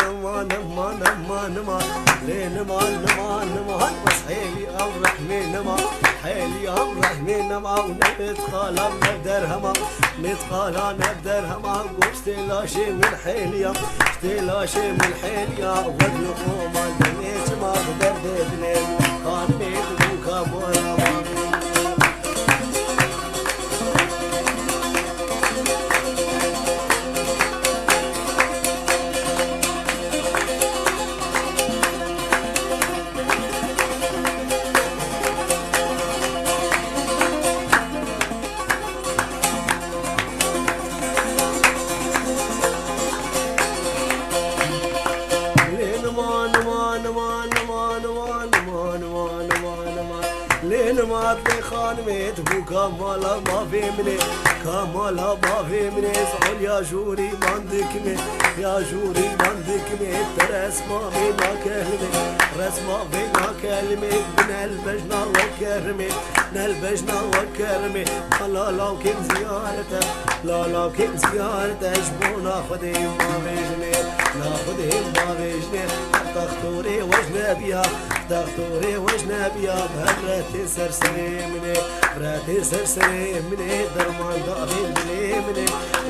نما نما نما نما لنما نما نما وصحيلي الرحمن نما حيلي الرحمن نما ونبت خالا نبدرهما نتخالا نبدرهما واشتلاشي من حيليا اشتلاشي من حيليا ودلقوا ما دنيت ما بدردني خان بيت بوكا مراما لنمات خانمت بو كمالا ما فهمني كمالا ما فهمني زعل يا جوري مندكني يا جوري مندكني ترسما بينا كلمة رسما بينا كلمة من البجنا وكرمي من البجنا وكرمي لا لا كم زيارته لا لا كم زيارته جبونا خدهم ما بيجني ناخدهم ما بيجني تختوري وجنبيها تختوري وجنبيها بهرتي سرسري مني براتي سرسري مني درمان ضابين بلي مني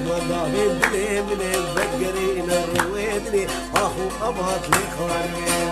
درمان ضابين بلي مني بتقرين الرويدني اخو ابهات لي خاني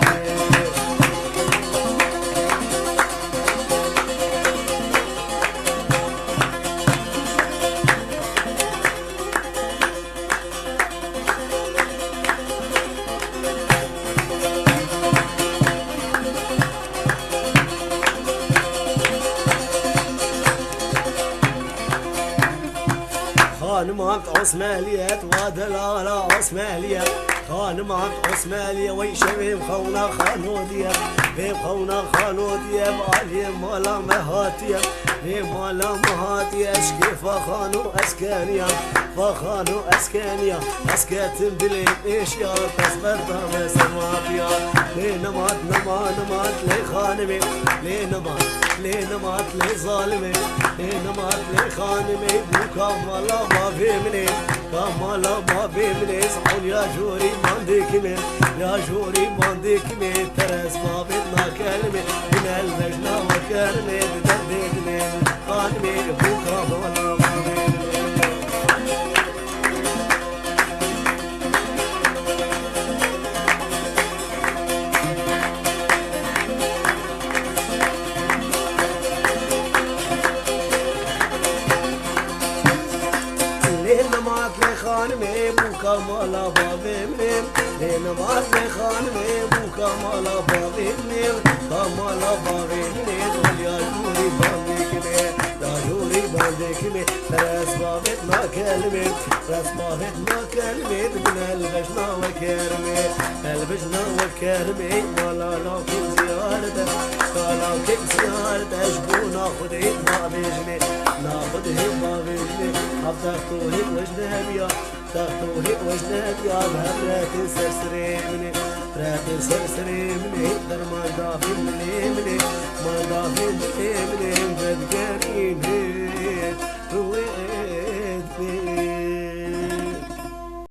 خانمات عثماليات ودلالة عثمالية خانمات عثمالية ويشبه خونا خانودية بخونا خانودية بعلي مالا مهاتية مالا مهاتية اشكي فخانو اسكانية فخانو اسكانية اسكات بلي ايشيا تصبر دام سمافيا لنمات نما نمات لي خانمي لنمات لنمات لي ظالمي لنمات لي خانمي بوكا مالا ما فهمني كمالا ما فهمني صحون يا جوري مانديكمي يا جوري مانديكمي ترس ما بدنا كلمة من المجنى وكرمي بدردني خانمي بوكا مالا ما فهمني خانمي بوكا مالا بابيمني لنمات لي خانمي بوكا مالا بابيمني كمالا بابيمني دول يا جوري بانديكمي يا جوري بانديكمي رس بابتنا كلمي رس بابتنا كلمي من البجنا وكرمي البجنا وكرمي مالا لكن زيارته لكن زيارته جبونا خديت ما بيجني ناخدهم ما بيجني تختوري وجنبيا تختوري وجنبيا بهراتي سرسري مني براتي سرسري مني درمان ضافي مني ما ضافي مني